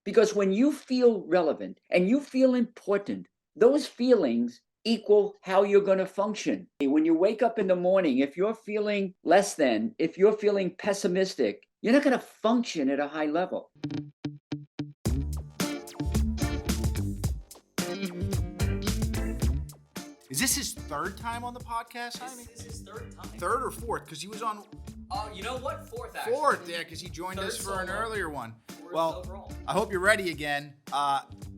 Because when you feel relevant and you feel important, those feelings equal how you're going to function. When you wake up in the morning, if you're feeling less than, if you're feeling pessimistic, you're not going to function at a high level. Is this his third time on the podcast, Jaime? This is his third time. Third or fourth? Because he was on... You know what? Fourth, actually. Fourth, yeah, because he joined us for an earlier one. Well, overall. I hope you're ready again,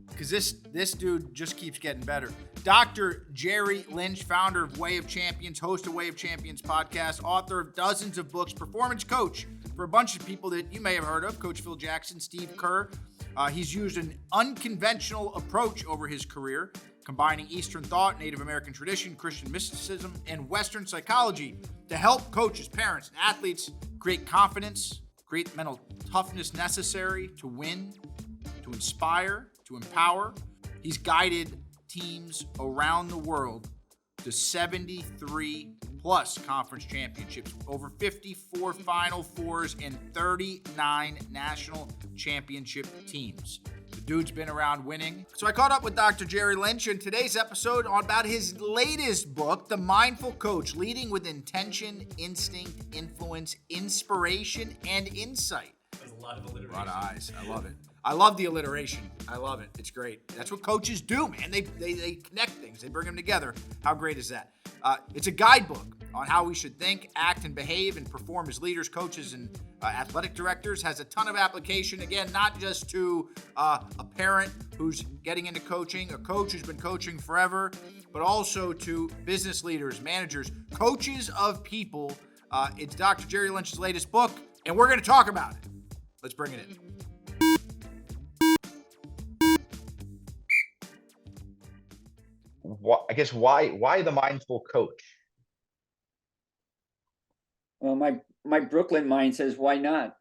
because this dude just keeps getting better. Dr. Jerry Lynch, founder of Way of Champions, host of Way of Champions podcast, author of dozens of books, performance coach for a bunch of people that you may have heard of, Coach Phil Jackson, Steve Kerr. He's used an unconventional approach over his career, combining Eastern thought, Native American tradition, Christian mysticism, and Western psychology to help coaches, parents, and athletes create confidence, create mental toughness necessary to win, to inspire, to empower. He's guided teams around the world to 73 plus conference championships, over 54 Final Fours, and 39 national championship teams. The dude's been around winning. So I caught up with Dr. Jerry Lynch in today's episode about his latest book, The Mindful Coach, Leading with Intention, Instinct, Influence, Inspiration, and Insight. There's a lot of alliteration. A lot of eyes. I love it. I love the alliteration. I love it. It's great. That's what coaches do, man. They connect things. They bring them together. How great is that? It's a guidebook on how we should think, act, and behave and perform as leaders, coaches, and athletic directors. Has a ton of application. Again, not just to a parent who's getting into coaching, a coach who's been coaching forever, but also to business leaders, managers, coaches of people. It's Dr. Jerry Lynch's latest book, and we're going to talk about it. Let's bring it in. Why the mindful coach? Well, my Brooklyn mind says, why not?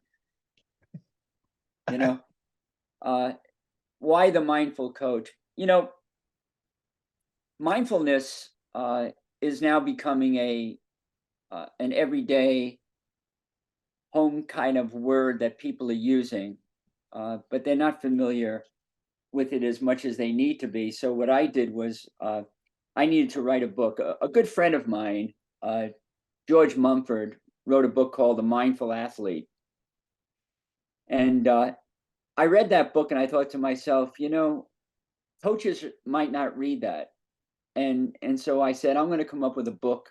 Why the mindful coach? Mindfulness is now becoming an everyday home kind of word that people are using, but they're not familiar with it as much as they need to be. So what I did was I needed to write a book. A good friend of mine, George Mumford, wrote a book called The Mindful Athlete. And I read that book and I thought to myself, coaches might not read that. And so I said, I'm going to come up with a book.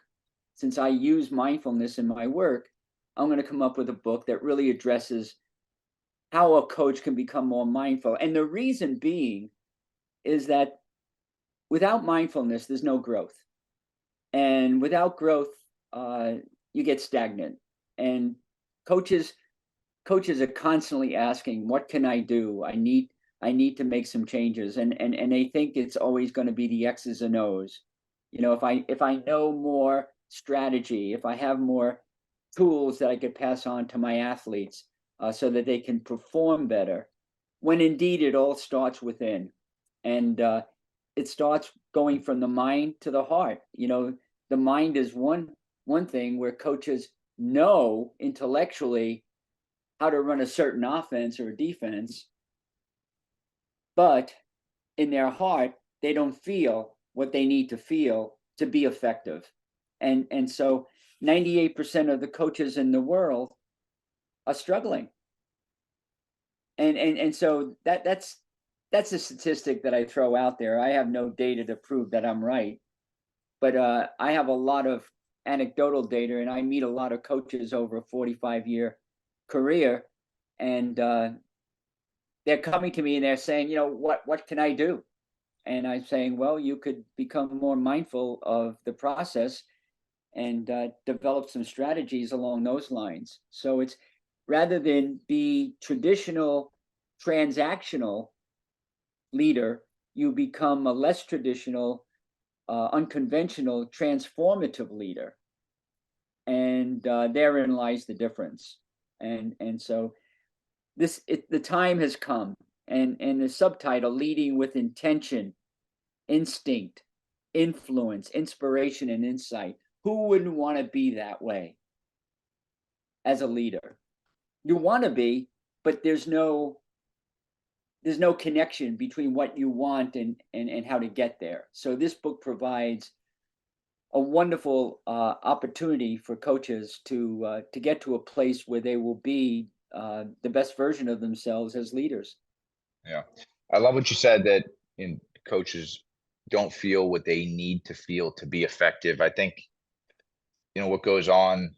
Since I use mindfulness in my work, I'm going to come up with a book that really addresses how a coach can become more mindful. And the reason being is that without mindfulness, there's no growth. And without growth, you get stagnant. And coaches are constantly asking, what can I do? I need to make some changes. And they think it's always going to be the X's and O's. If I know more strategy, if I have more tools that I could pass on to my athletes, so that they can perform better, when indeed it all starts within. And it starts going from the mind to the heart. The mind is one thing where coaches know intellectually how to run a certain offense or defense, but in their heart, they don't feel what they need to feel to be effective. And so 98% of the coaches in the world are struggling. And so that's a statistic that I throw out there. I have no data to prove that I'm right, but I have a lot of anecdotal data, and I meet a lot of coaches over a 45-year career, and they're coming to me and they're saying, what can I do? And I'm saying, well, you could become more mindful of the process and develop some strategies along those lines. So it's rather than be traditional, transactional leader, you become a less traditional, unconventional, transformative leader. And therein lies the difference. And so the time has come. And the subtitle, Leading with Intention, Instinct, Influence, Inspiration, and Insight. Who wouldn't want to be that way as a leader? You want to be, but there's no there's no connection between what you want and how to get there. So this book provides a wonderful opportunity for coaches to get to a place where they will be the best version of themselves as leaders. Yeah. I love what you said that in coaches don't feel what they need to feel to be effective. I think, what goes on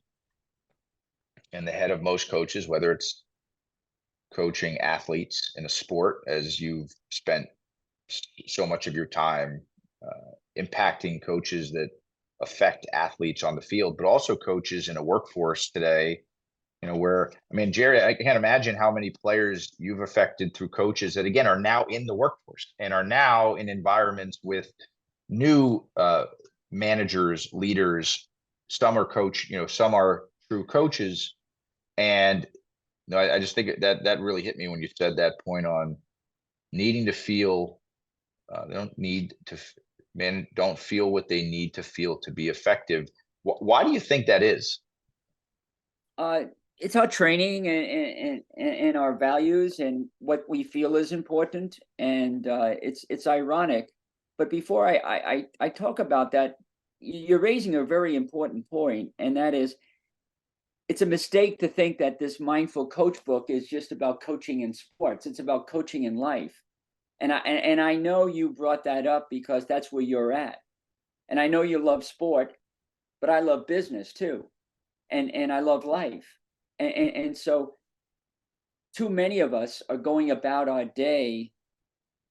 in the head of most coaches, whether it's coaching athletes in a sport, as you've spent so much of your time impacting coaches that affect athletes on the field, but also coaches in a workforce today, where, I mean, Jerry, I can't imagine how many players you've affected through coaches that, again, are now in the workforce and are now in environments with new managers, leaders. Some are some are true coaches. And I just think that really hit me when you said that point on needing to feel. They don't need to. Men don't feel what they need to feel to be effective. Why do you think that is? Uh, it's our training and our values and what we feel is important. And it's ironic. But before I talk about that, you're raising a very important point, and that is, it's a mistake to think that this mindful coach book is just about coaching in sports. It's about coaching in life. And I know you brought that up because that's where you're at. And I know you love sport, but I love business too. And I love life. And so too many of us are going about our day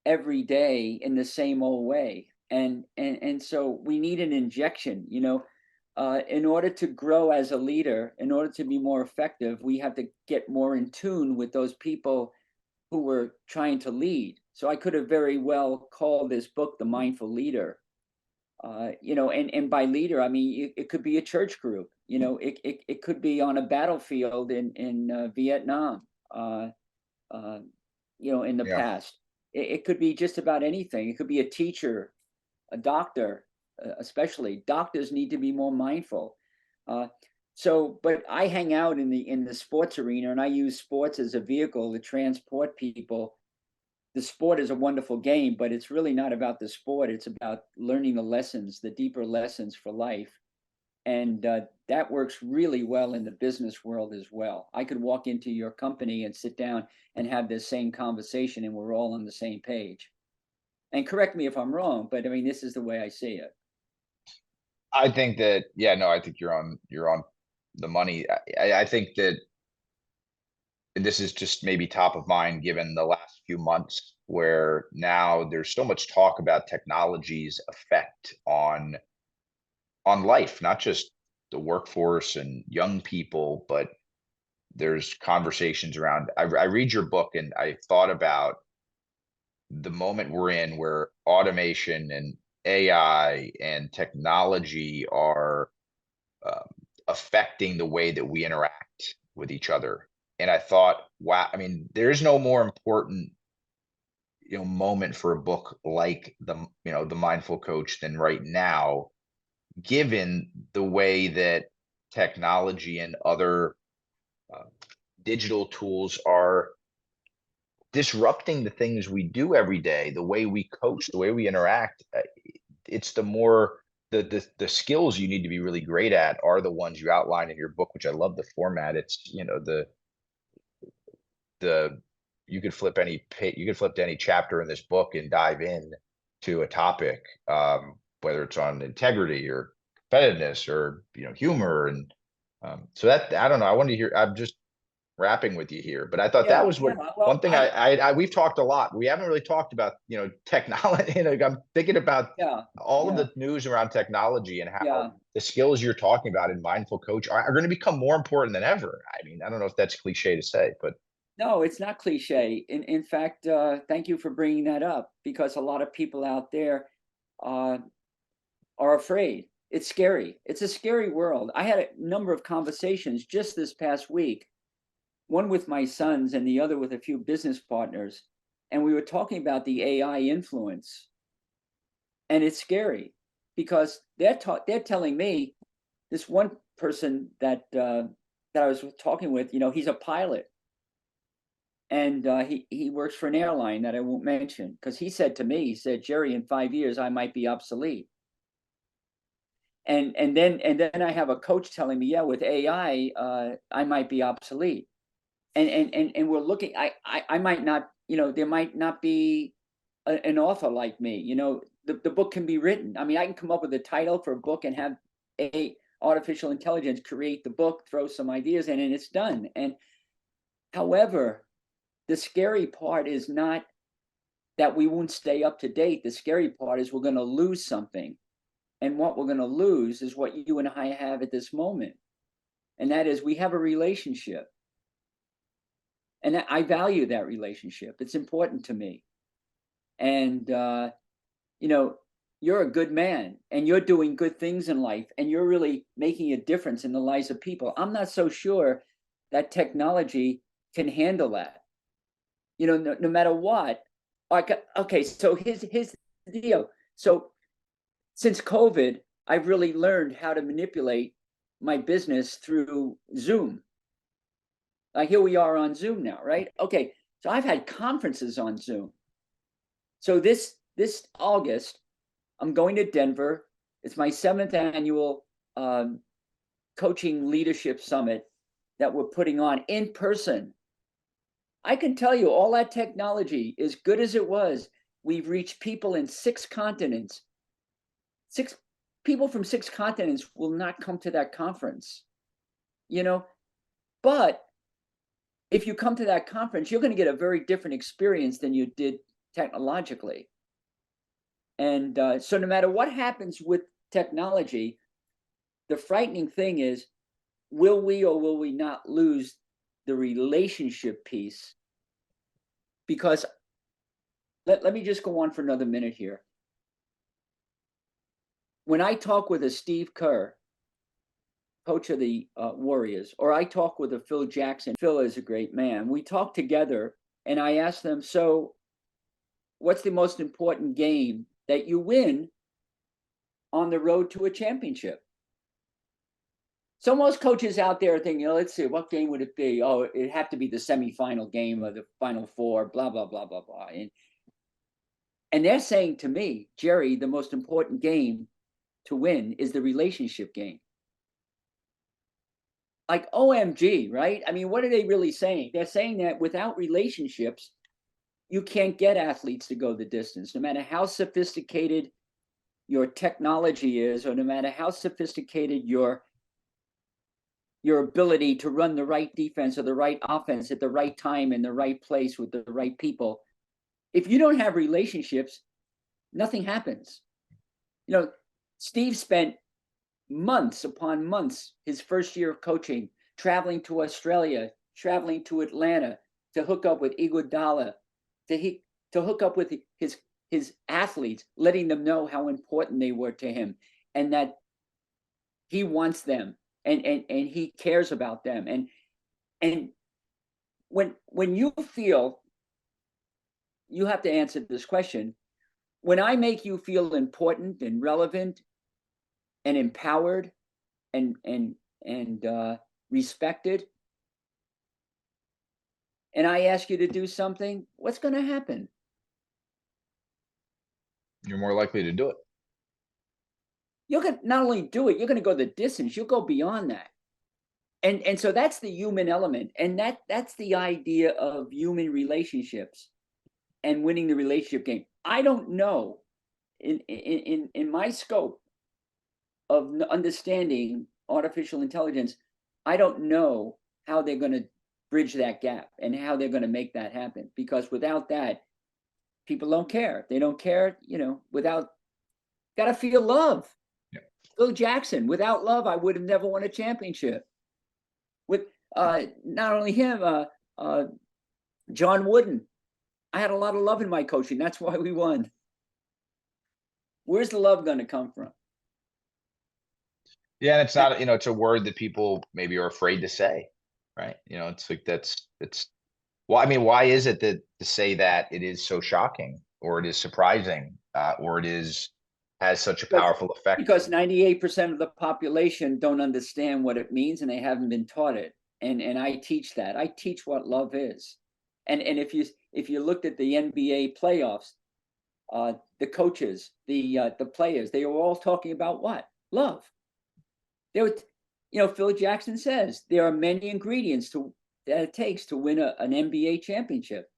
every day in the same old way. And so we need an injection, in order to grow as a leader, in order to be more effective, we have to get more in tune with those people who were trying to lead. So I could have very well called this book The Mindful Leader. And by leader, I mean, it could be a church group, it could be on a battlefield in Vietnam, in the Yeah. past. It could be just about anything. It could be a teacher, a doctor, especially doctors need to be more mindful. But I hang out in the sports arena, and I use sports as a vehicle to transport people. The sport is a wonderful game, but it's really not about the sport. It's about learning the lessons, the deeper lessons for life. And that works really well in the business world as well. I could walk into your company and sit down and have this same conversation, and we're all on the same page. And correct me if I'm wrong, but I mean, this is the way I see it. I think that, yeah, no, I think you're on the money. I think that this is just maybe top of mind given the last few months, where now there's so much talk about technology's effect on life, not just the workforce and young people, but there's conversations around. I read your book and I thought about the moment we're in, where automation and AI and technology are um, affecting the way that we interact with each other. And I thought, wow, I mean, there's no more important, moment for a book like the Mindful Coach than right now, given the way that technology and other uh, digital tools are disrupting the things we do every day, the way we coach, the way we interact. It's the more the skills you need to be really great at are the ones you outline in your book, which I love the format. It's, the you could flip to any chapter in this book and dive in to a topic, whether it's on integrity or competitiveness or humor. And so that, I don't know, I wanted to hear. I'm just wrapping with you here, but I thought that Yeah, was yeah. one Well, thing I we've talked a lot. We haven't really talked about technology. I'm thinking about yeah, all of yeah, the news around technology and how yeah. the skills you're talking about in Mindful Coach are going to become more important than ever. I mean, I don't know if that's cliche to say, but No, it's not cliche. In fact, thank you for bringing that up, because a lot of people out there uh, are afraid. It's scary. It's a scary world. I had a number of conversations just this past week, one with my sons and the other with a few business partners, and we were talking about the AI influence, and it's scary because they're telling me, this one person that I was talking with, he's a pilot, And he works for an airline that I won't mention, because he said to me, he said, Jerry, in 5 years I might be obsolete. And then I have a coach telling me, yeah, with AI, I might be obsolete. And we're looking, I might not, there might not be an author like me. The book can be written. I mean, I can come up with a title for a book and have artificial intelligence create the book, throw some ideas in, and it's done. And however, the scary part is not that we won't stay up to date. The scary part is we're going to lose something. And what we're going to lose is what you and I have at this moment. And that is, we have a relationship. And I value that relationship. It's important to me. And, you're a good man and you're doing good things in life and you're really making a difference in the lives of people. I'm not so sure that technology can handle that. No matter what. Okay, so here's the deal. So since COVID, I've really learned how to manipulate my business through Zoom. Like here we are on Zoom now, right? Okay, so I've had conferences on Zoom. So this August, I'm going to Denver. It's my 7th annual coaching leadership summit that we're putting on in person. I can tell you, all that technology, as good as it was, we've reached people in 6 continents. 6 people from 6 continents will not come to that conference, but if you come to that conference, you're going to get a very different experience than you did technologically. And so no matter what happens with technology, the frightening thing is, will we or will we not lose the relationship piece? Because let me just go on for another minute here. When I talk with a Steve Kerr, coach of the Warriors, or I talk with a Phil Jackson, Phil is a great man. We talk together and I ask them, so what's the most important game that you win on the road to a championship? So most coaches out there are thinking, let's see, what game would it be? Oh, it'd have to be the semifinal game or the Final Four, blah, blah, blah, blah, blah. And they're saying to me, Jerry, the most important game to win is the relationship game. Like OMG, right? I mean, what are they really saying? They're saying that without relationships, you can't get athletes to go the distance, no matter how sophisticated your technology is, or no matter how sophisticated your ability to run the right defense or the right offense at the right time in the right place with the right people. If you don't have relationships, nothing happens. Steve spent months upon months, his first year of coaching, traveling to Australia, traveling to Atlanta to hook up with Iguodala, to hook up with his athletes, letting them know how important they were to him and that he wants them and he cares about them. And when you feel, you have to answer this question, when I make you feel important and relevant and empowered and respected, and I ask you to do something, what's going to happen? You're more likely to do it. You're going to not only do it, you're going to go the distance. You'll go beyond that. And so that's the human element. And that's the idea of human relationships and winning the relationship game. I don't know, in my scope of understanding artificial intelligence, I don't know how they're going to bridge that gap and how they're going to make that happen. Because without that, people don't care. They don't care, got to feel love. Yeah. Phil Jackson, without love, I would have never won a championship. With not only him, John Wooden, I had a lot of love in my coaching. That's why we won. Where's the love going to come from? Yeah, and it's not, it's a word that people maybe are afraid to say, right? It's like well, I mean, why is it that to say that it is so shocking, or it is surprising, or it has such a powerful effect? Because 98% of the population don't understand what it means and they haven't been taught it. And I teach that. I teach what love is. And if you looked at the NBA playoffs, the coaches, the players, they were all talking about what? Love. They were, Phil Jackson says there are many ingredients that it takes to win an NBA championship.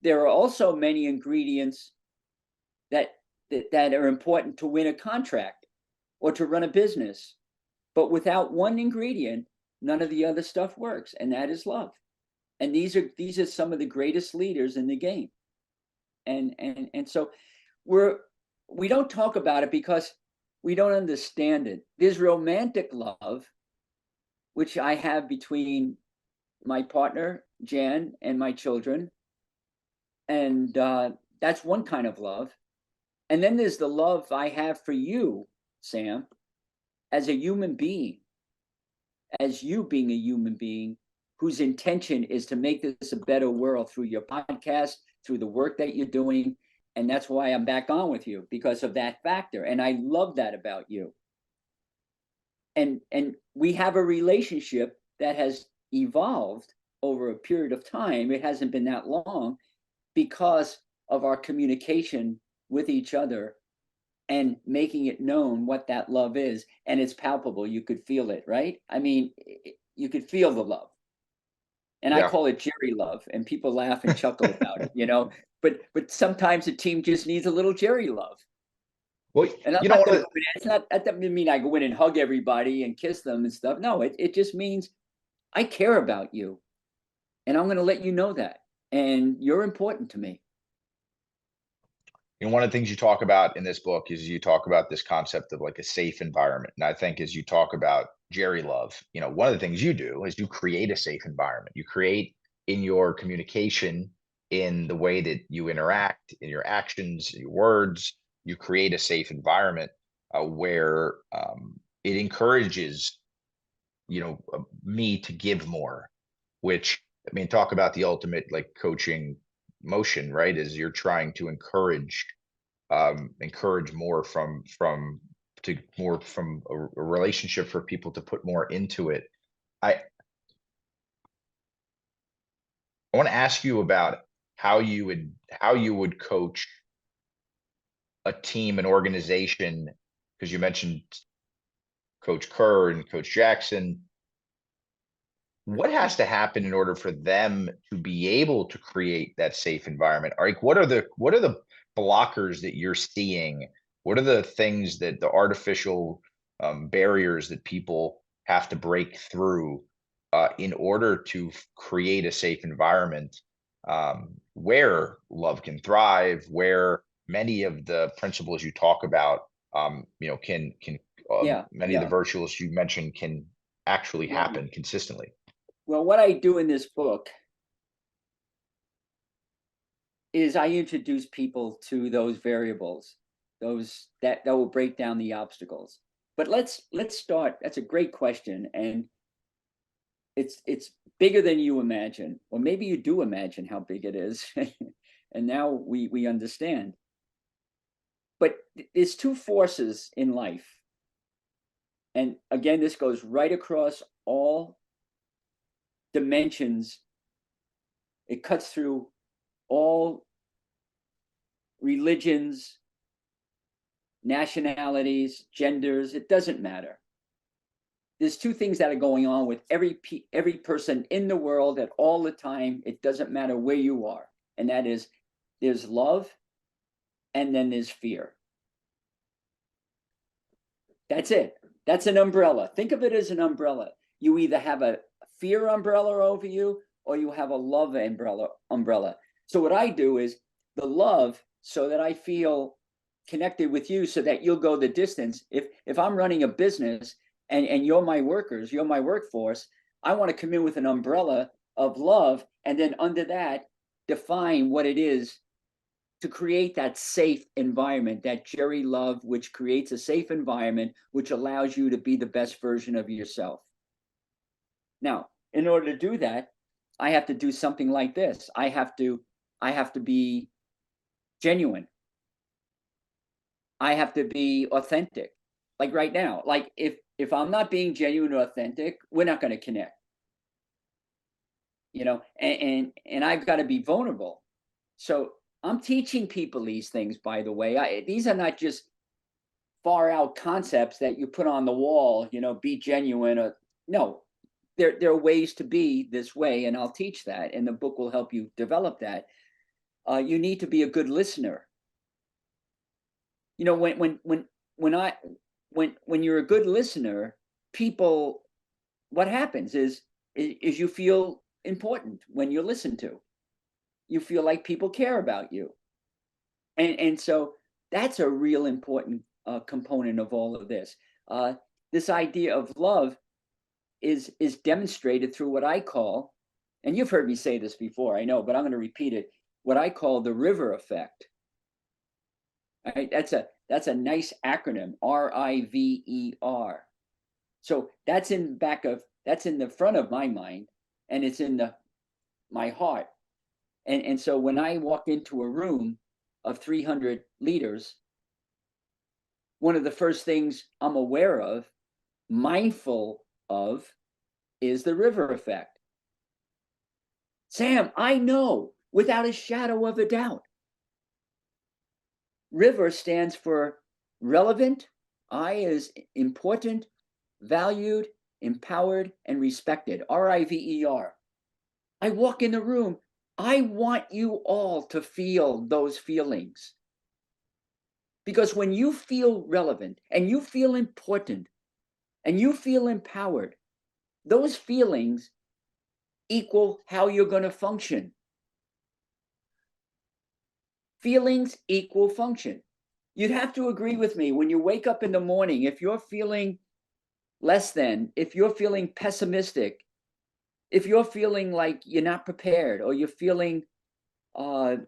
There are also many ingredients that are important to win a contract or to run a business. But without one ingredient, none of the other stuff works, and that is love. And these are some of the greatest leaders in the game. And so we don't talk about it because we don't understand it. There's romantic love, which I have between my partner, Jan, and my children. And that's one kind of love. And then there's the love I have for you, Sam, as a human being, as you being a human being whose intention is to make this a better world through your podcast, through the work that you're doing. And that's why I'm back on with you, because of that factor. And I love that about you. And we have a relationship that has evolved over a period of time. It hasn't been that long because of our communication with each other and making it known what that love is. And it's palpable. You could feel it, right? I mean, you could feel the love. And I call it Jerry love, and people laugh and chuckle about it, but sometimes a team just needs a little Jerry love. Well, And I'm not gonna go in, it's not, that doesn't mean I go in and hug everybody and kiss them and stuff. No, it just means I care about you, and I'm going to let you know that, and you're important to me. one of the things you talk about in this book is you talk about this concept of like a safe environment. And I think as you talk about Jerry love, one of the things you do is you create a safe environment. You create in your communication, in the way that you interact, in your actions, your words, you create a safe environment where it encourages, me to give more, which, I mean, talk about the ultimate like coaching motion, right? Is you're trying to encourage more from a relationship for people to put more into it. I want to ask you about how you would coach a team, an organization, because you mentioned Coach Kerr and Coach Jackson. What has to happen in order for them to be able to create that safe environment? Like, what are the blockers that you're seeing? What are the things that the artificial barriers that people have to break through in order to create a safe environment where love can thrive, where many of the principles you talk about, can many of the virtues you mentioned can actually happen consistently? Well, what I do in this book is I introduce people to those variables, those that will break down the obstacles. But let's start. That's a great question, and it's bigger than you imagine, or maybe you do imagine how big it is, and now we understand. But there's two forces in life, and again, this goes right across all dimensions. It cuts through all religions, nationalities, genders. It doesn't matter. There's two things that are going on with every person in the world at all the time. It doesn't matter where you are. And that is, there's love, and then there's fear. That's it. That's an umbrella. Think of it as an umbrella. You either have a fear umbrella over you, or you have a love umbrella. So what I do is the love, so that I feel connected with you, so that you'll go the distance. If I'm running a business and you're my workers, you're my workforce, I want to come in with an umbrella of love, and then under that, define what it is to create that safe environment, that Jerry love, which creates a safe environment, which allows you to be the best version of yourself. Now, in order to do that, I have to do something like this. I have to be genuine. I have to be authentic. Like right now, like if I'm not being genuine or authentic, we're not going to connect. and I've got to be vulnerable. So I'm teaching people these things, by the way. These are not just far out concepts that you put on the wall, be genuine. Or no, there are ways to be this way, and I'll teach that, and the book will help you develop that. You need to be a good listener. When you're a good listener, people, what happens is you feel important when you're listened to. You feel like people care about you, and so that's a real important component of all of this. This idea of love is demonstrated through what I call, and you've heard me say this before, I know, but I'm going to repeat it, what I call the river effect. All right, that's a nice acronym, RIVER. So that's in the front of my mind, and it's in my heart. And so when I walk into a room of 300 leaders, one of the first things I'm aware of, mindful of, is the river effect. Sam, I know without a shadow of a doubt. River stands for relevant. I is important, valued, empowered, and respected. RIVER. I walk in the room. I want you all to feel those feelings. Because when you feel relevant and you feel important and you feel empowered, those feelings equal how you're going to function. Feelings equal function. You'd have to agree with me, when you wake up in the morning, if you're feeling less than, if you're feeling pessimistic, if you're feeling like you're not prepared, or you're feeling negative,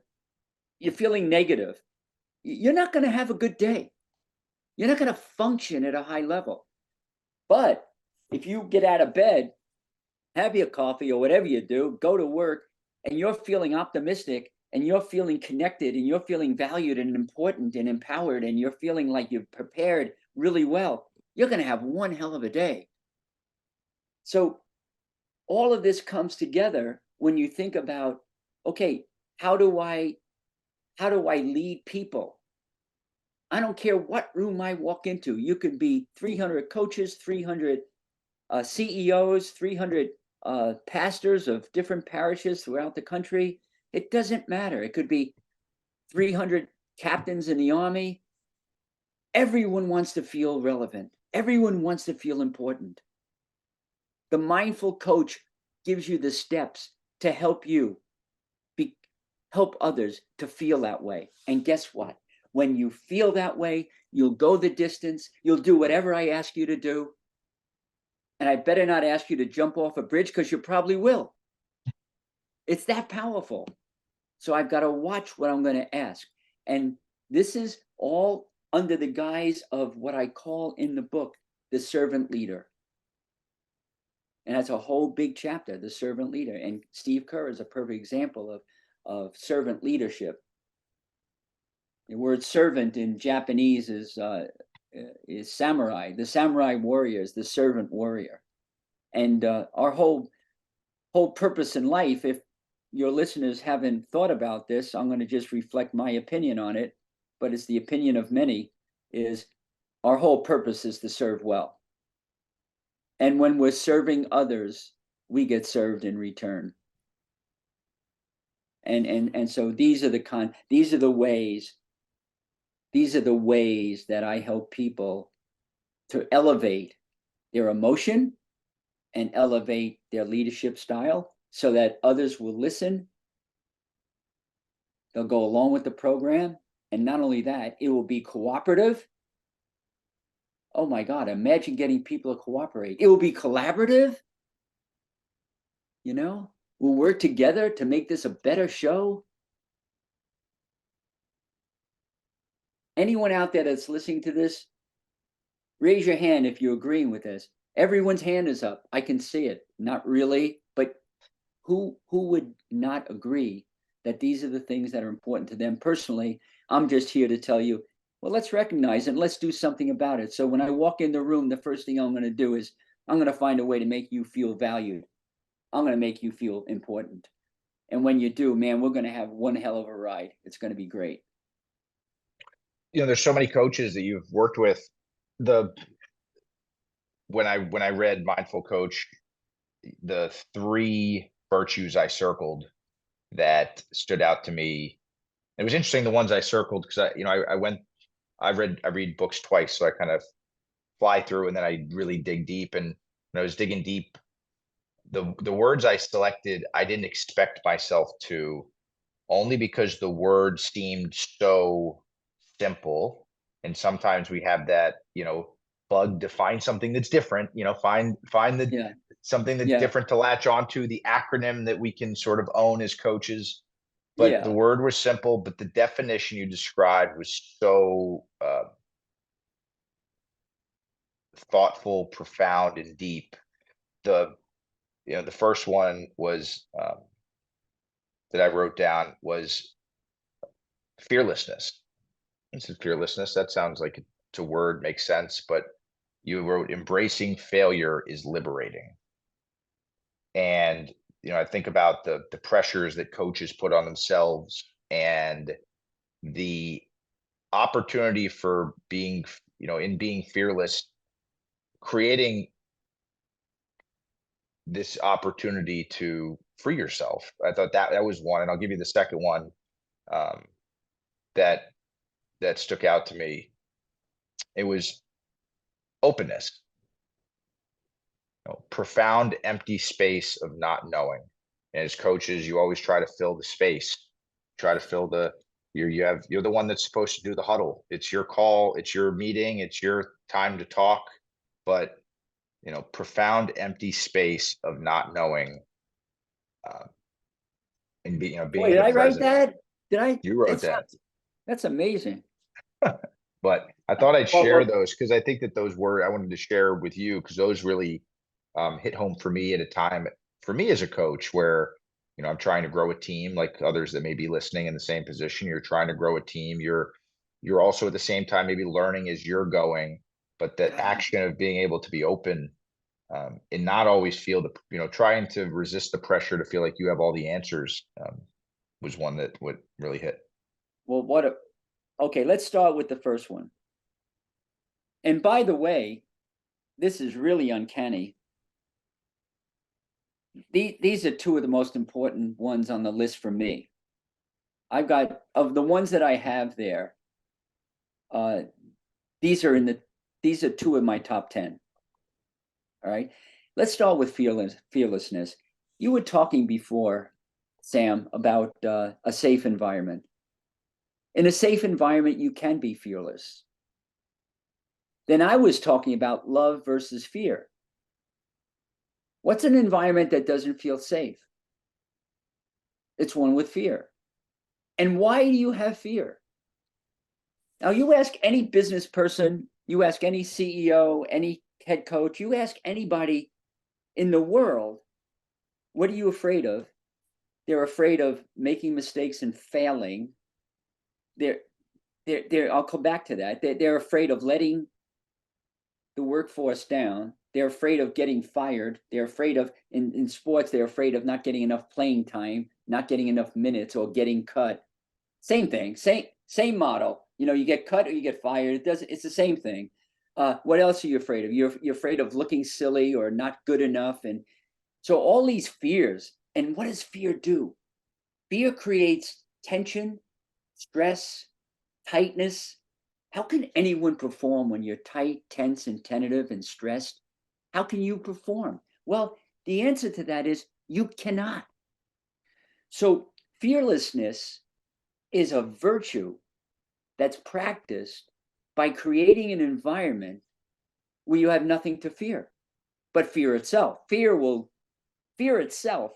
you're not going to have a good day. You're not going to function at a high level. But if you get out of bed, have your coffee or whatever you do, go to work, and you're feeling optimistic, and you're feeling connected, and you're feeling valued and important and empowered, and you're feeling like you've prepared really well, you're going to have one hell of a day. So all of this comes together when you think about, okay, how do I lead people? I don't care what room I walk into. You could be 300 coaches, 300 CEOs, 300 pastors of different parishes throughout the country. It doesn't matter. It could be 300 captains in the army. Everyone wants to feel relevant. Everyone wants to feel important. The mindful coach gives you the steps to help you help others to feel that way. And guess what? When you feel that way, you'll go the distance. You'll do whatever I ask you to do. And I better not ask you to jump off a bridge, because you probably will. It's that powerful. So I've got to watch what I'm going to ask. And this is all under the guise of what I call in the book, the servant leader. And that's a whole big chapter, the servant leader. And Steve Kerr is a perfect example of servant leadership. The word servant in Japanese is samurai. The samurai warrior is the servant warrior. And our whole purpose in life, if your listeners haven't thought about this, I'm going to just reflect my opinion on it, but it's the opinion of many, is our whole purpose is to serve well. And when we're serving others, we get served in return. And so these are the ways that I help people to elevate their emotion and elevate their leadership style, so that others will listen. They'll go along with the program. And not only that, it will be cooperative. Oh my God, imagine getting people to cooperate. It will be collaborative. We'll work together to make this a better show. Anyone out there that's listening to this, raise your hand if you're agreeing with this. Everyone's hand is up. I can see it. Not really, but who would not agree that these are the things that are important to them personally? I'm just here to tell you, well, let's recognize it and let's do something about it. So when I walk in the room, the first thing I'm going to do is I'm going to find a way to make you feel valued. I'm going to make you feel important. And when you do, man, we're going to have one hell of a ride. It's going to be great. There's so many coaches that you've worked with. When I read Mindful Coach, the 3 virtues I circled that stood out to me. It was interesting, the ones I circled, because I read books twice, so I kind of fly through and then I really dig deep. And when I was digging deep, the words I selected, I didn't expect myself to, only because the words seemed so simple. And sometimes we have that, bug to find something that's different, find the Yeah. something that's Yeah. different to latch onto, the acronym that we can sort of own as coaches. But the Yeah. word was simple, but the definition you described was so thoughtful, profound, and deep. The first one was that I wrote down was fearlessness. This is fearlessness. That sounds like it's a word, makes sense, but you wrote embracing failure is liberating. And I think about the pressures that coaches put on themselves, and the opportunity for being, in being fearless, creating this opportunity to free yourself. I thought that was one, and I'll give you the second one um, that stuck out to me. It was openness. Profound empty space of not knowing. And as coaches, you always try to fill the space, try to fill you're the one that's supposed to do the huddle. It's your call, it's your meeting, it's your time to talk. But profound empty space of not knowing, uh, and being Boy, in did the I write present. that? Did I? You wrote that. That's amazing. But I thought I'd Well, share those because I think that those were, I wanted to share with you, because those really hit home for me at a time, for me as a coach, where I'm trying to grow a team, like others that may be listening in the same position. You're trying to grow a team. You're also at the same time maybe learning as you're going, but that action of being able to be open, and not always feel trying to resist the pressure to feel like you have all the answers, was one that would really hit. well, okay, let's start with the first one. And by the way, this is really uncanny. These are 2 of the most important ones on the list for me. I've got, of the ones that I have there, these are 2 of my top 10. All right. Let's start with fearlessness. You were talking before, Sam, about a safe environment. In a safe environment, you can be fearless. Then I was talking about love versus fear. What's an environment that doesn't feel safe? It's one with fear. And why do you have fear? Now, you ask any business person, you ask any CEO, any head coach, you ask anybody in the world, what are you afraid of? They're afraid of making mistakes and failing. I'll come back to that. They're afraid of letting the workforce down. They're afraid of getting fired. They're afraid of, in sports, they're afraid of not getting enough playing time, not getting enough minutes, or getting cut. Same thing, same model. You get cut or you get fired. It's the same thing. What else are you afraid of? You're afraid of looking silly or not good enough. And so all these fears. And what does fear do? Fear creates tension, stress, tightness. How can anyone perform when you're tight, tense, and tentative and stressed? How can you perform? Well, the answer to that is you cannot. So fearlessness is a virtue that's practiced by creating an environment where you have nothing to fear but fear itself. Fear itself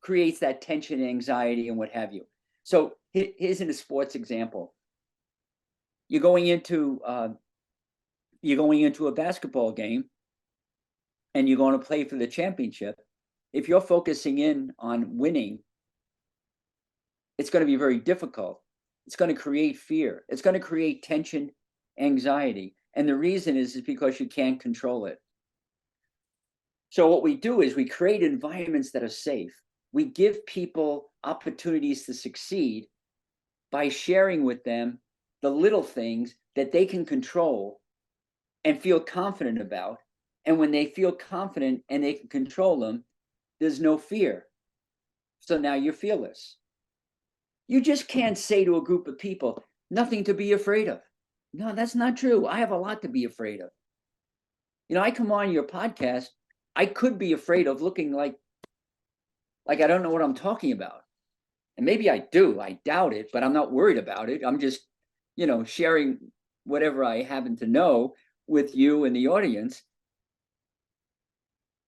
creates that tension, anxiety, and what have you. So here's in a sports example. You're going into a basketball game and you're going to play for the championship. If you're focusing in on winning, it's going to be very difficult. It's going to create fear. It's going to create tension, anxiety. And the reason is because you can't control it. So what we do is we create environments that are safe. We give people opportunities to succeed by sharing with them the little things that they can control and feel confident about. And when they feel confident and they can control them, there's no fear. So now you're fearless. You just can't say to a group of people, nothing to be afraid of. No, that's not true. I have a lot to be afraid of. I come on your podcast, I could be afraid of looking like I don't know what I'm talking about. And maybe I do, I doubt it, but I'm not worried about it. I'm just, sharing whatever I happen to know with you and the audience.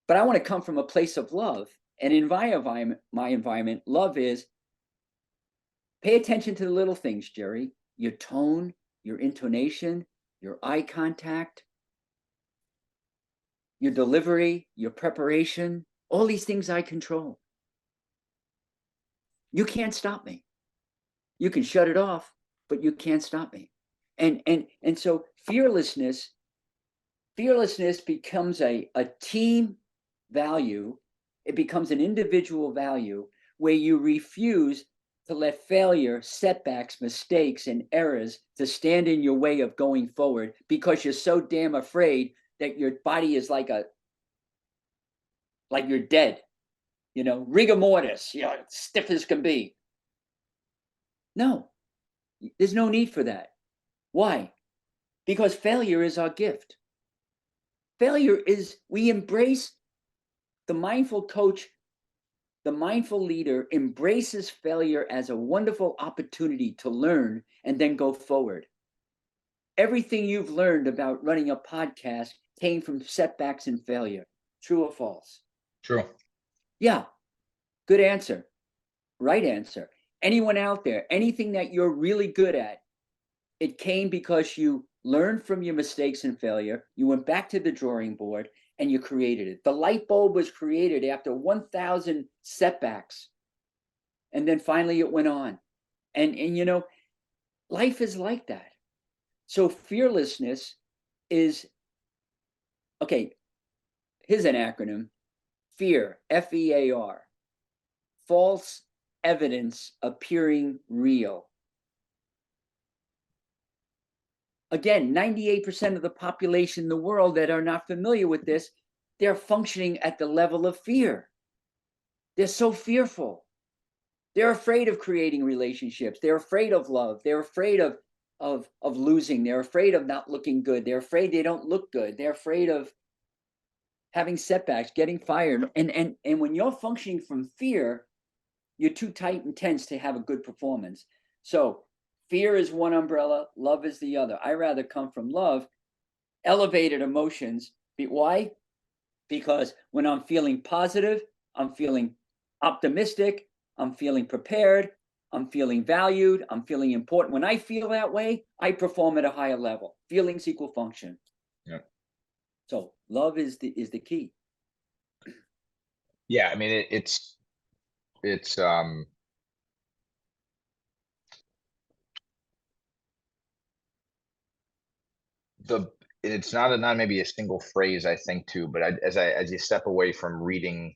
But I want to come from a place of love. And in my environment, love is pay attention to the little things, Jerry. Your tone, your intonation, your eye contact, your delivery, your preparation, all these things I control. You can't stop me. You can shut it off, but you can't stop me. And so fearlessness becomes a team value. It becomes an individual value where you refuse to let failure, setbacks, mistakes, and errors to stand in your way of going forward because you're so damn afraid that your body is like you're dead, rigor mortis, stiff as can be. No, there's no need for that. Why? Because failure is our gift. Failure is, we embrace the mindful coach, the mindful leader embraces failure as a wonderful opportunity to learn and then go forward. Everything you've learned about running a podcast came from setbacks and failure. True or false? True. Yeah. Good answer. Right answer. Anyone out there, anything that you're really good at, it came because you learned from your mistakes and failure. You went back to the drawing board and you created it. The light bulb was created after 1,000 setbacks. And then finally it went on. And life is like that. So fearlessness is, okay, here's an acronym. FEAR, F-E-A-R. False evidence appearing real. Again, 98% of the population in the world that are not familiar with this, they're functioning at the level of fear. They're so fearful. They're afraid of creating relationships. They're afraid of love. They're afraid of losing. They're afraid of not looking good. They're afraid they don't look good. They're afraid of having setbacks, getting fired. And when you're functioning from fear, you're too tight and tense to have a good performance. So fear is one umbrella, love is the other. I rather come from love, elevated emotions. Why? Because when I'm feeling positive, I'm feeling optimistic, I'm feeling prepared, I'm feeling valued, I'm feeling important. When I feel that way, I perform at a higher level. Feelings equal function. Yeah. So love is the key. Yeah, I mean it's it's not maybe a single phrase I think too, but as you step away from reading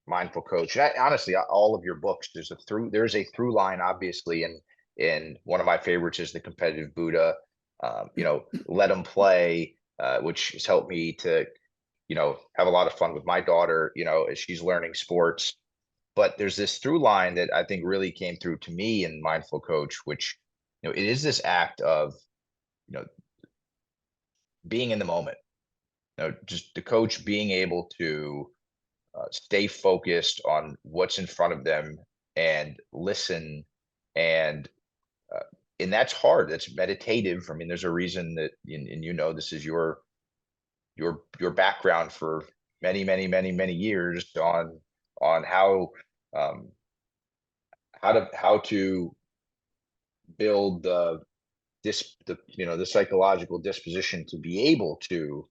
Mindful Coach, and honestly, all of your books, there's a through line, obviously, and one of my favorites is The Competitive Buddha. Let them play, which has helped me to have a lot of fun with my daughter, as she's learning sports. But there's this through line that I think really came through to me in Mindful Coach, which it is this act of you know being in the moment. Just the coach being able to stay focused on what's in front of them and listen, and uh, and that's hard. That's meditative. I mean, there's a reason that, and this is your background for many, many, many, many years on um, how to build the psychological disposition to be able to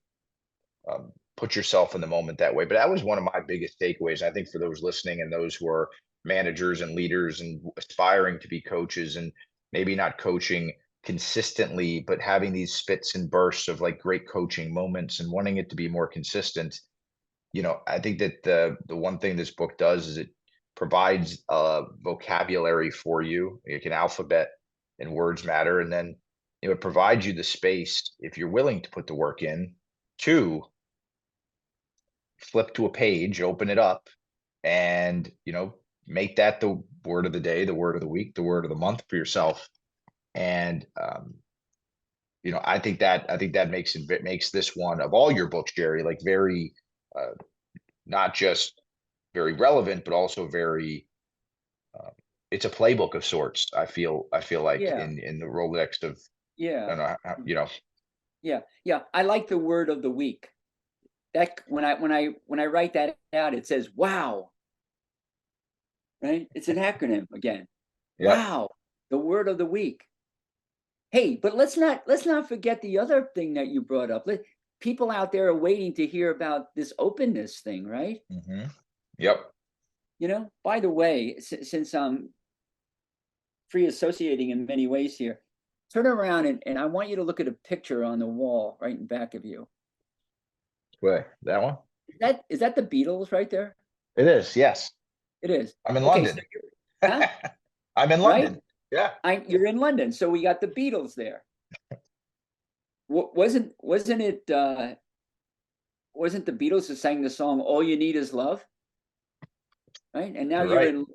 put yourself in the moment that way. But that was one of my biggest takeaways. I think for those listening and those who are managers and leaders and aspiring to be coaches and maybe not coaching consistently, but having these spits and bursts of like great coaching moments and wanting it to be more consistent. I think that the one thing this book does is it provides a vocabulary for you, like an alphabet, and words matter. And then it provides you the space, if you're willing to put the work in, to flip to a page, open it up, and make that the word of the day, the word of the week, the word of the month for yourself. And I think that makes this one of all your books, Jerry, like very not just very relevant, but also very it's a playbook of sorts. I feel like Yeah, in the Rolodex of, I yeah, don't know yeah. I like the word of the week. That when I write that out, it says wow, right? It's an acronym again. yeah. Wow, the word of the week. Hey, but let's not forget the other thing that you brought up. People out there are waiting to hear about this openness thing, right? Yep. By the way, since I'm free associating in many ways here, turn around and I want you to look at a picture on the wall right in back of you. Wait, that one? Is that the Beatles right there? It is. Yes. It is. I'm in Okay, so London. huh? I'm in Right? London. Yeah. You're in London, so we got the Beatles there. Wasn't the Beatles who sang the song "All You Need Is Love"? Right, and now You're you're right.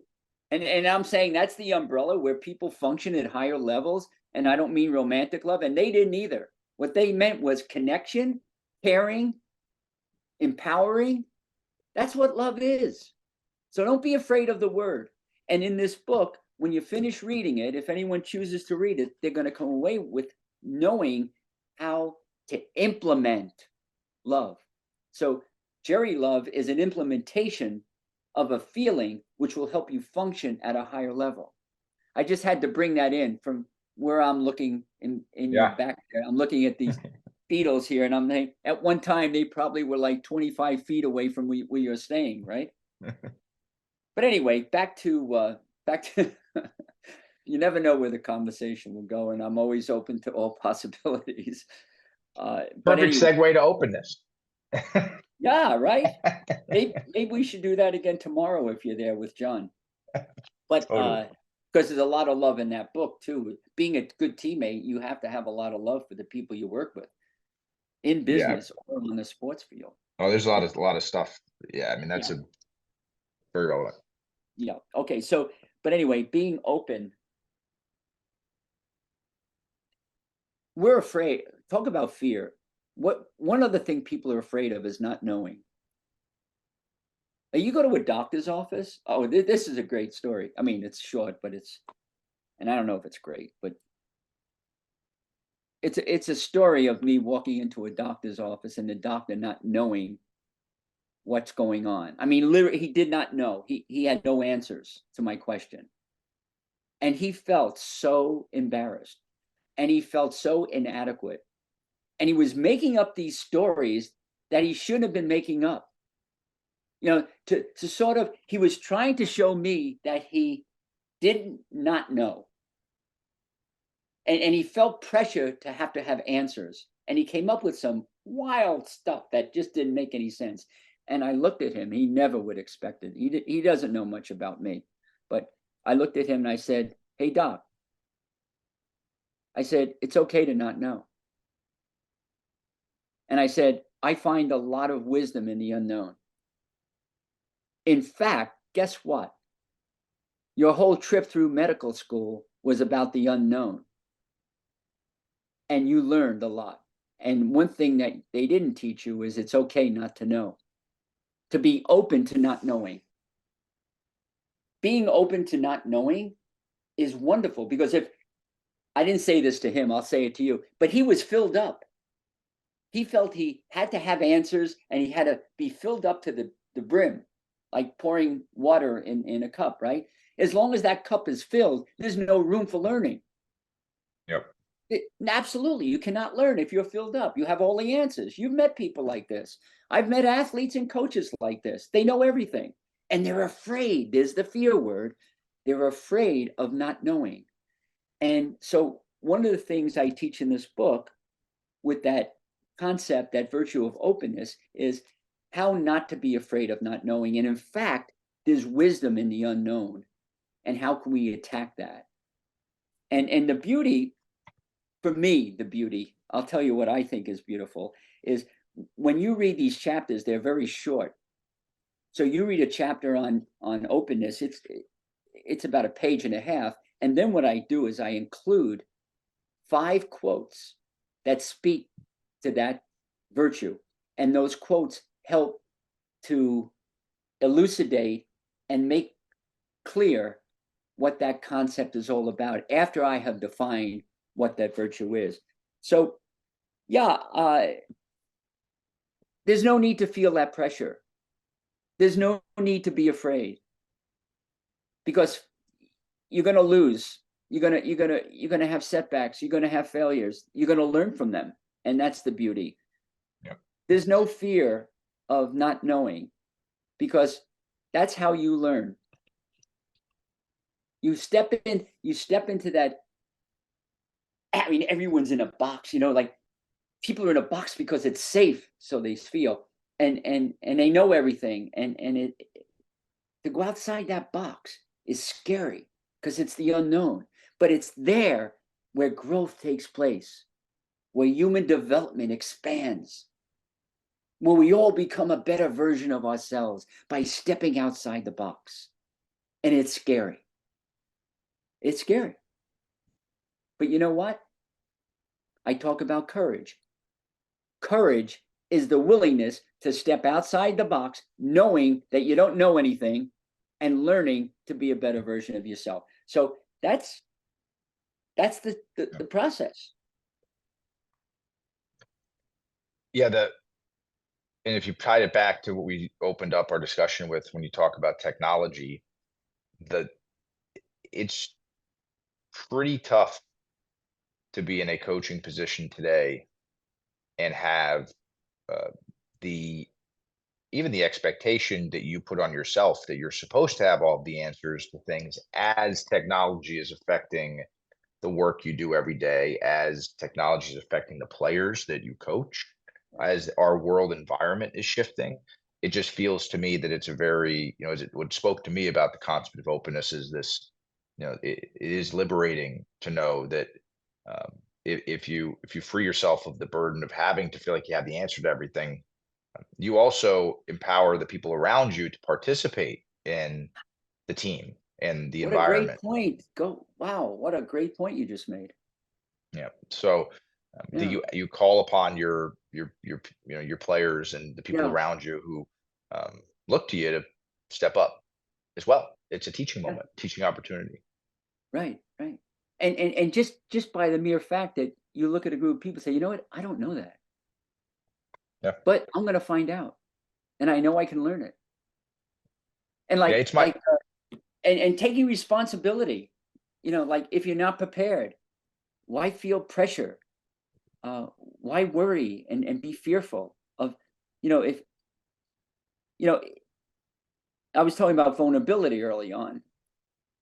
in, and I'm saying that's the umbrella where people function at higher levels, and I don't mean romantic love, and they didn't either. What they meant was connection, caring, empowering. That's what love is. So don't be afraid of the word. And in this book, when you finish reading it, if anyone chooses to read it, they're going to come away with knowing how to implement love. So Jerry Love is an implementation of a feeling which will help you function at a higher level. I just had to bring that in from where I'm looking in your Yeah. back there. I'm looking at these Beatles here, and I'm thinking, at one time they probably were like 25 feet away from where you're staying, right? But anyway, back to you never know where the conversation will go, and I'm always open to all possibilities. But Perfect anyway, segue to openness. yeah, right. Maybe we should do that again tomorrow if you're there with John. But Totally. because there's a lot of love in that book too. Being a good teammate, you have to have a lot of love for the people you work with in Yeah. business or on the sports field. Oh, there's a lot of stuff. Yeah. I mean, that's Yeah. a very relevant. Yeah. Okay. So, but anyway, being open. We're afraid. Talk about fear. One other thing people are afraid of is not knowing. Now, you go to a doctor's office. Oh, this is a great story. I mean, it's short, but and I don't know if it's great, but it's a story of me walking into a doctor's office and the doctor not knowing what's going on. I mean, literally, he did not know. He had no answers to my question, and he felt so embarrassed, and he felt so inadequate, and he was making up these stories that he shouldn't have been making up. To sort of, he was trying to show me that he didn't not know. And he felt pressure to have answers. And he came up with some wild stuff that just didn't make any sense. And I looked at him. He never would expect it. He doesn't know much about me. But I looked at him and I said, "Hey, Doc," I said, "it's okay to not know." And I said, "I find a lot of wisdom in the unknown. In fact, guess what? Your whole trip through medical school was about the unknown. And you learned a lot. And one thing that they didn't teach you is it's okay not to know, to be open to not knowing. Being open to not knowing is wonderful, because if I didn't say this to him, I'll say it to you, but he was filled up. He felt he had to have answers, and he had to be filled up to the brim, like pouring water in a cup, right? As long as that cup is filled, there's no room for learning. Yep. Absolutely, you cannot learn if you're filled up. You have all the answers. You've met people like this. I've met athletes and coaches like this. They know everything, and they're afraid. There's the fear word. They're afraid of not knowing. And so one of the things I teach in this book with that concept, that virtue of openness, is how not to be afraid of not knowing. And in fact, there's wisdom in the unknown. And how can we attack that? And the beauty, for me, the beauty, I'll tell you what I think is beautiful, is when you read these chapters, they're very short. So you read a chapter on openness, it's about a page and a half. And then what I do is I include 5 quotes that speak to that virtue. And those quotes help to elucidate and make clear what that concept is all about after I have defined what that virtue is. So, yeah, there's no need to feel that pressure. There's no need to be afraid, because you're going to lose. You're going to have setbacks. You're going to have failures. You're going to learn from them. And that's the beauty. Yep. There's no fear of not knowing, because that's how you learn. You step into that. I mean, everyone's in a box, like people are in a box because it's safe. So they feel, and they know everything. And to go outside that box is scary because it's the unknown, but it's there where growth takes place, where human development expands, where we all become a better version of ourselves by stepping outside the box. And it's scary. It's scary. But you know what? I talk about courage. Courage is the willingness to step outside the box, knowing that you don't know anything, and learning to be a better version of yourself. So that's the process. Yeah, and if you tied it back to what we opened up our discussion with when you talk about technology, it's pretty tough to be in a coaching position today and have even the expectation that you put on yourself that you're supposed to have all the answers to things, as technology is affecting the work you do every day, as technology is affecting the players that you coach, as our world environment is shifting. It just feels to me that it's a very, what spoke to me about the concept of openness is this, it is liberating to know that if you free yourself of the burden of having to feel like you have the answer to everything, you also empower the people around you to participate in the team and the What a great environment. point. Wow, what a great point you just made. Yeah. So do Yeah. you call upon your players and the people Yeah. around you who look to you to step up as well? It's a teaching Yeah. moment, teaching opportunity. Right. And just by the mere fact that you look at a group of people, say, you know what, I don't know that, Yeah. but I'm going to find out, and I know I can learn it. And Yeah. It's my and taking responsibility, like if you're not prepared, why feel pressure? Why worry and be fearful of, if, I was talking about vulnerability early on.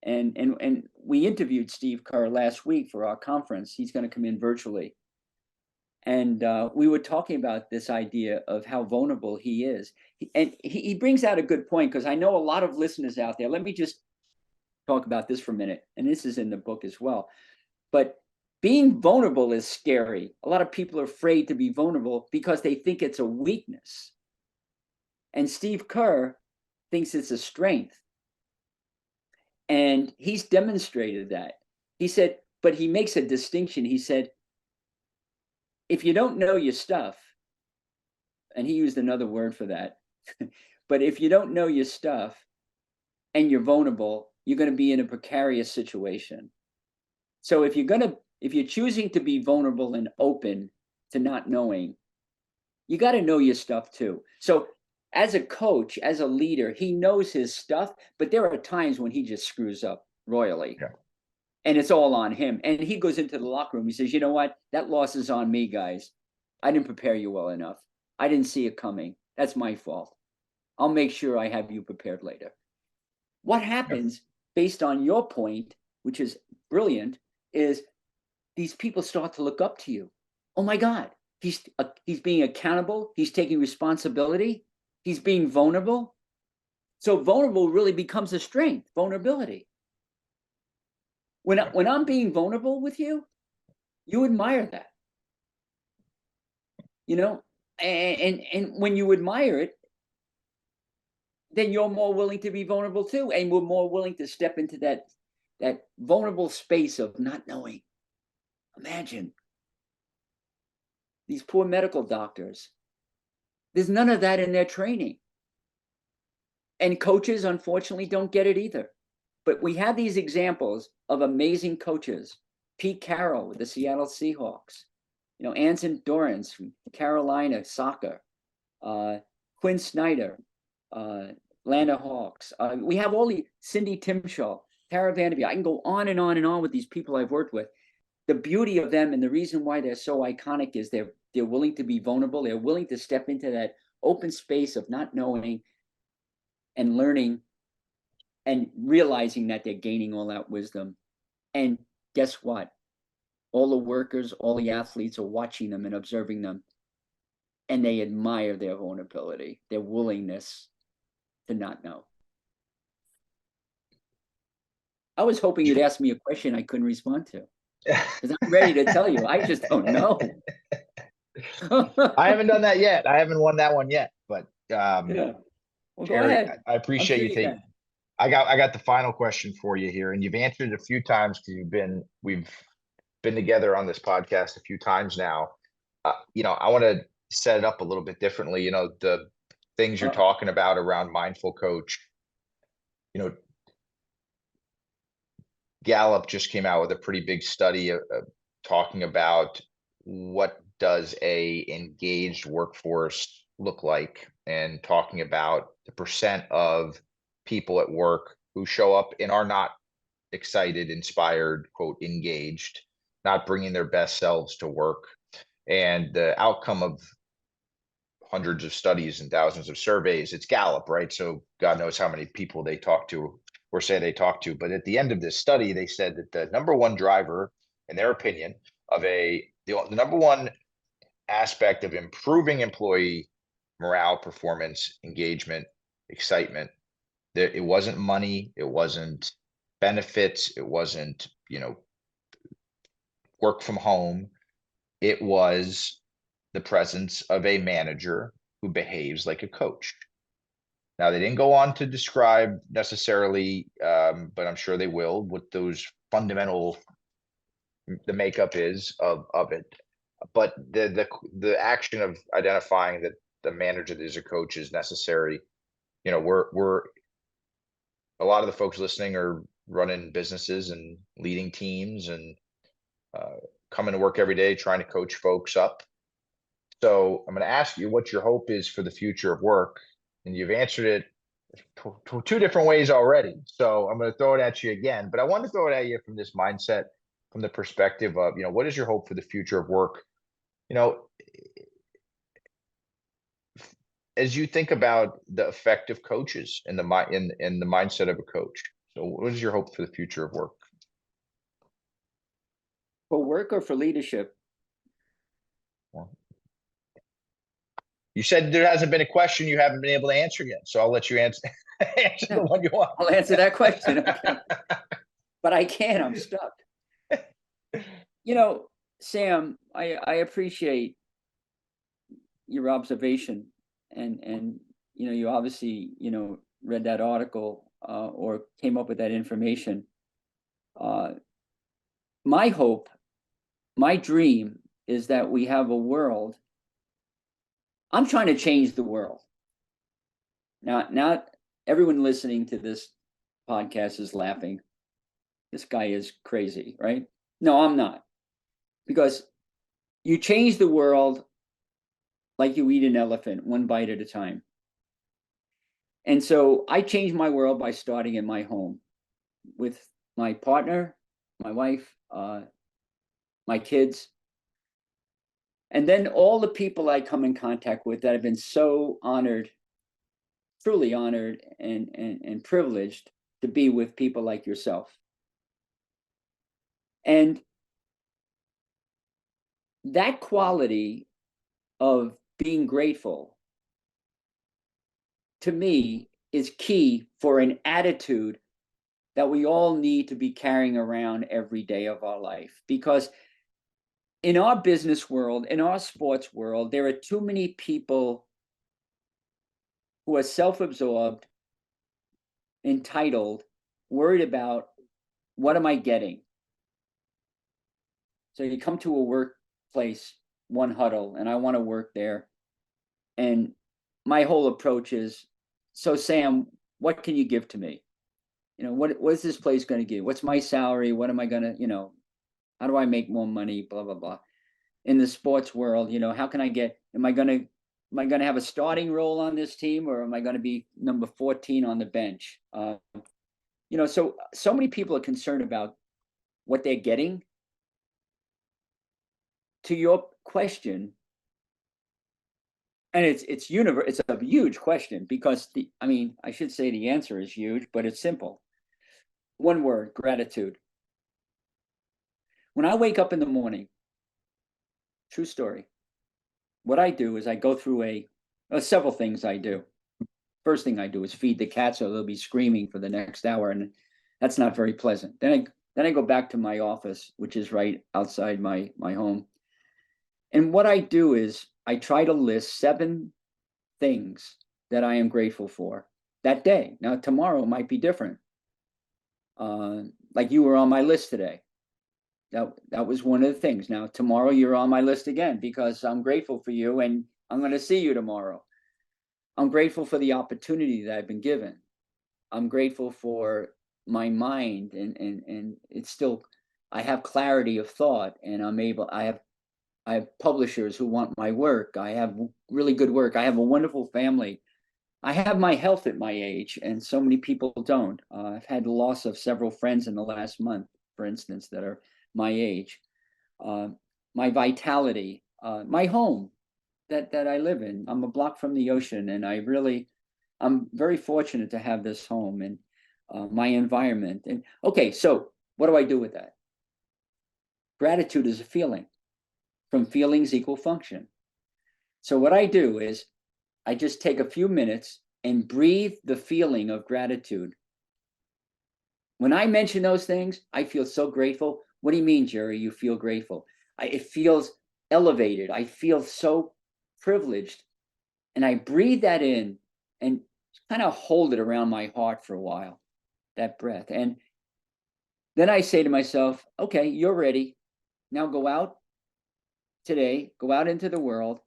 And we interviewed Steve Kerr last week for our conference. He's going to come in virtually. And we were talking about this idea of how vulnerable he is. And he brings out a good point, because I know a lot of listeners out there. Let me just talk about this for a minute. And this is in the book as well. But being vulnerable is scary. A lot of people are afraid to be vulnerable because they think it's a weakness. And Steve Kerr thinks it's a strength. And he's demonstrated that. He said, but he makes a distinction. He said, if you don't know your stuff, and he used another word for that, but if you don't know your stuff and you're vulnerable, you're going to be in a precarious situation. So if you're choosing to be vulnerable and open to not knowing, you got to know your stuff too. So as a coach, as a leader, he knows his stuff, but there are times when he just screws up royally. Yeah. And it's all on him. And he goes into the locker room. He says, you know what? That loss is on me, guys. I didn't prepare you well enough. I didn't see it coming. That's my fault. I'll make sure I have you prepared later. What happens, based on your point, which is brilliant, is these people start to look up to you. Oh my God, he's being accountable. He's taking responsibility. He's being vulnerable. So vulnerable really becomes a strength, vulnerability. When I'm being vulnerable with you, you admire that. And when you admire it, then you're more willing to be vulnerable too, and we're more willing to step into that vulnerable space of not knowing. Imagine these poor medical doctors. There's none of that in their training. And coaches, unfortunately, don't get it either. But we have these examples of amazing coaches. Pete Carroll with the Seattle Seahawks, Anson Dorrance from Carolina soccer, Quinn Snyder, Atlanta Hawks. We have all the Cindy Timshaw, Tara Vanderveer. I can go on and on and on with these people I've worked with. The beauty of them and the reason why they're so iconic is they're willing to be vulnerable. They're willing to step into that open space of not knowing and learning and realizing that they're gaining all that wisdom. And guess what? All the workers, all the athletes are watching them and observing them. And they admire their vulnerability, their willingness to not know. I was hoping you'd ask me a question I couldn't respond to. Because I'm ready to tell you. I just don't know. I haven't done that yet. I haven't won that one yet. But Yeah. Well, Jerry, go ahead. I appreciate you taking. I got the final question for you here, and you've answered it a few times because we've been together on this podcast a few times now. I want to set it up a little bit differently. The things you're talking about around mindful coach. Gallup just came out with a pretty big study talking about what does a engaged workforce look like, and talking about the percent of people at work who show up and are not excited, inspired, quote, engaged, not bringing their best selves to work. And the outcome of hundreds of studies and thousands of surveys, it's Gallup, right? So God knows how many people they talk to or say they talk to. But at the end of this study, they said that the number one driver, in their opinion, of the number one aspect of improving employee morale, performance, engagement, excitement, it wasn't money, it wasn't benefits, it wasn't, work from home. It was the presence of a manager who behaves like a coach. Now, they didn't go on to describe necessarily, but I'm sure they will, what those fundamental, the makeup is of it. But the action of identifying that the manager that is a coach is necessary. We're a lot of the folks listening are running businesses and leading teams and coming to work every day trying to coach folks up. So I'm going to ask you what your hope is for the future of work, and you've answered it two different ways already. So I'm going to throw it at you again, but I want to throw it at you from this mindset, from the perspective of, what is your hope for the future of work? As you think about the effect of coaches in the mindset of a coach. So what is your hope for the future of work? For work or for leadership? You said there hasn't been a question you haven't been able to answer yet, so I'll let you answer the one you want. I'll answer that question. Okay. But I can't. I'm stuck. Sam, I appreciate your observation, and you obviously read that article or came up with that information. My hope, my dream is that we have a world. I'm trying to change the world. Now everyone listening to this podcast is laughing. This guy is crazy, right? No, I'm not. Because you change the world like you eat an elephant, one bite at a time. And so I changed my world by starting in my home with my partner, my wife, my kids. And then all the people I come in contact with that have been so honored, truly honored and privileged to be with people like yourself. And that quality of being grateful to me, is key for an attitude that we all need to be carrying around every day of our life. Because in our business world, in our sports world, there are too many people who are self-absorbed, entitled, worried about what am I getting? So you come to a workplace, one huddle, and I want to work there. And my whole approach is, so Sam, what can you give to me? What is this place going to give? What's my salary? What am I going to, how do I make more money? Blah, blah, blah. In the sports world, how can I get, am I going to have a starting role on this team, or am I going to be number 14 on the bench? So many people are concerned about what they're getting. To your question, and it's a huge question, because I should say the answer is huge, but it's simple. One word: gratitude. When I wake up in the morning, true story, what I do is I go through several things I do. First thing I do is feed the cats, so they'll be screaming for the next hour, and that's not very pleasant. Then I go back to my office, which is right outside my home. And what I do is I try to list 7 things that I am grateful for that day. Now, tomorrow might be different. Like you were on my list today. That was one of the things. Now, tomorrow you're on my list again, because I'm grateful for you and I'm going to see you tomorrow. I'm grateful for the opportunity that I've been given. I'm grateful for my mind, and it's still, I have clarity of thought, and I have publishers who want my work. I have really good work. I have a wonderful family. I have my health at my age, and so many people don't. I've had the loss of several friends in the last month, for instance, that are my age. My vitality, my home that I live in. I'm a block from the ocean, and I'm very fortunate to have this home and my environment. And okay, so what do I do with that? Gratitude is a feeling. From feelings equal function. So what I do is I just take a few minutes and breathe the feeling of gratitude. When I mention those things, I feel so grateful. What do you mean, Jerry? You feel grateful? It feels elevated. I feel so privileged. And I breathe that in and kind of hold it around my heart for a while, that breath. And then I say to myself, okay, you're ready. Now go out today, go out into the world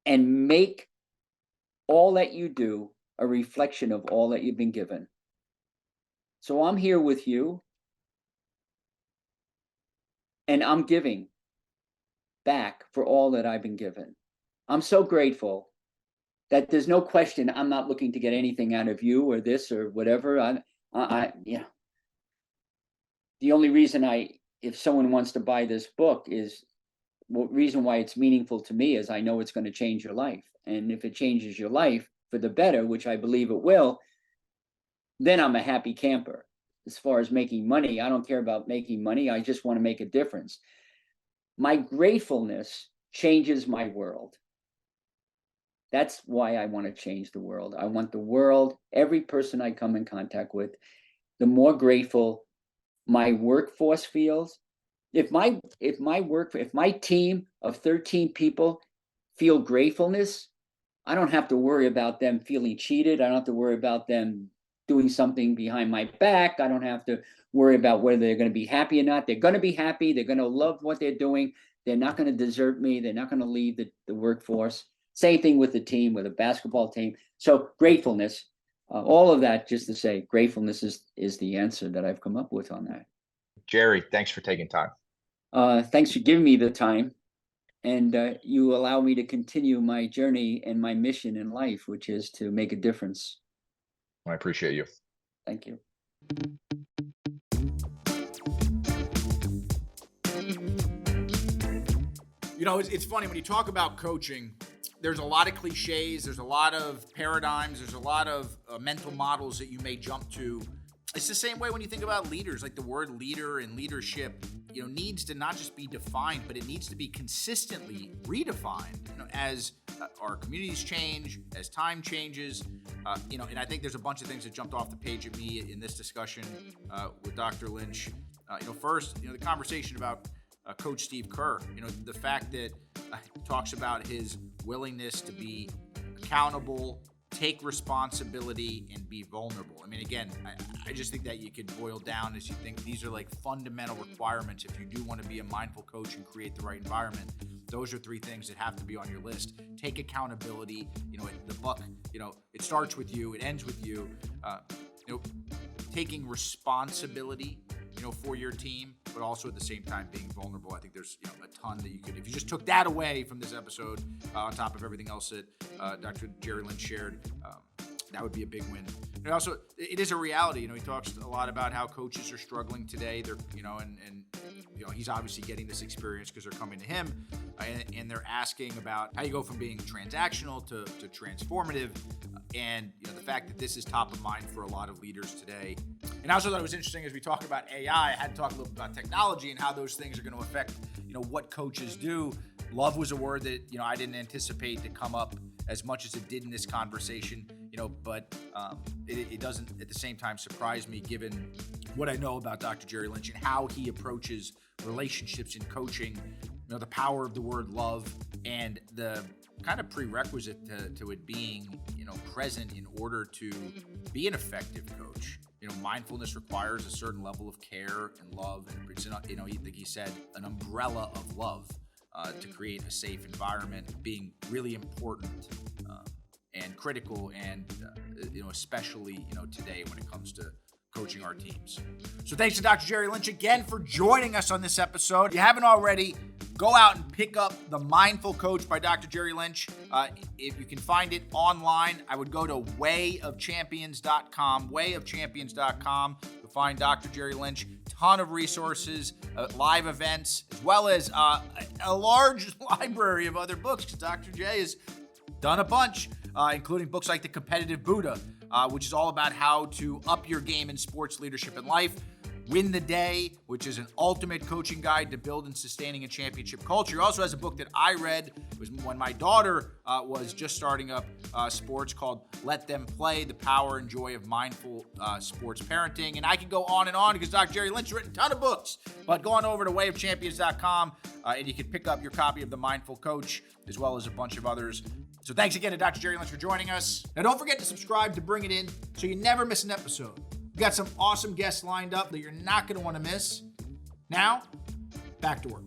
and make all that you do a reflection of all that you've been given. So I'm here with you, and I'm giving back for all that I've been given. I'm so grateful that there's no question I'm not looking to get anything out of you or this or whatever. The only reason if someone wants to buy this book is, reason why it's meaningful to me is I know it's going to change your life. And if it changes your life for the better, which I believe it will, then I'm a happy camper. As far as making money, I don't care about making money. I just want to make a difference. My gratefulness changes my world. That's why I want to change the world. I want the world, every person I come in contact with, the more grateful my workforce feels. If my team of 13 people feel gratefulness, I don't have to worry about them feeling cheated. I don't have to worry about them doing something behind my back. I don't have to worry about whether they're going to be happy or not. They're going to be happy. They're going to love what they're doing. They're not going to desert me. They're not going to leave the workforce. Same thing with the team, with a basketball team. So gratefulness, all of that, just to say, gratefulness is the answer that I've come up with on that. Jerry, thanks for taking time. Thanks for giving me the time, and you allow me to continue my journey and my mission in life, which is to make a difference. I appreciate you. Thank you. It's funny when you talk about coaching, there's a lot of cliches, there's a lot of paradigms, there's a lot of mental models that you may jump to. It's the same way when you think about leaders, like the word leader and leadership. needs to not just be defined, but it needs to be consistently redefined, as our communities change, as time changes, and I think there's a bunch of things that jumped off the page at me in this discussion with Dr. Lynch. First, the conversation about Coach Steve Kerr, the fact that he talks about his willingness to be accountable, take responsibility, and be vulnerable. I mean, again, I just think that you could boil down as you think these are like fundamental requirements if you do want to be a mindful coach and create the right environment. Those are three things that have to be on your list. Take accountability. The buck, it starts with you, it ends with you. Taking responsibility, for your team, but also at the same time being vulnerable. I think there's a ton that you could, if you just took that away from this episode, on top of everything else that Dr. Jerry Lynch shared, that would be a big win. And also, it is a reality. He talks a lot about how coaches are struggling today. They're, and he's obviously getting this experience because they're coming to him, and they're asking about how you go from being transactional to transformative. And the fact that this is top of mind for a lot of leaders today. And I also thought it was interesting as we talk about AI, I had to talk a little bit about technology and how those things are going to affect, what coaches do. Love was a word that, I didn't anticipate to come up as much as it did in this conversation, but it doesn't at the same time surprise me given what I know about Dr. Jerry Lynch and how he approaches relationships in coaching, the power of the word love and the kind of prerequisite to it being, present in order to be an effective coach. Mindfulness requires a certain level of care and love, and it's, like he said, an umbrella of love to create a safe environment, being really important and critical, and especially today when it comes to coaching our teams. So thanks to Dr. Jerry Lynch again for joining us on this episode. If you haven't already, go out and pick up The Mindful Coach by Dr. Jerry Lynch. If you can find it online, I would go to wayofchampions.com, wayofchampions.com. You'll find Dr. Jerry Lynch, ton of resources, live events, as well as a large library of other books, because Dr. J has done a bunch, including books like The Competitive Buddha, which is all about how to up your game in sports leadership and life. Win the Day, which is an ultimate coaching guide to build and sustaining a championship culture. He also has a book that I read was when my daughter was just starting up sports, called Let Them Play, The Power and Joy of Mindful Sports Parenting. And I can go on and on because Dr. Jerry Lynch has written a ton of books. But go on over to wayofchampions.com and you can pick up your copy of The Mindful Coach, as well as a bunch of others. So thanks again to Dr. Jerry Lynch for joining us. Now don't forget to subscribe to Bring It In so you never miss an episode. We've got some awesome guests lined up that you're not going to want to miss. Now, back to work.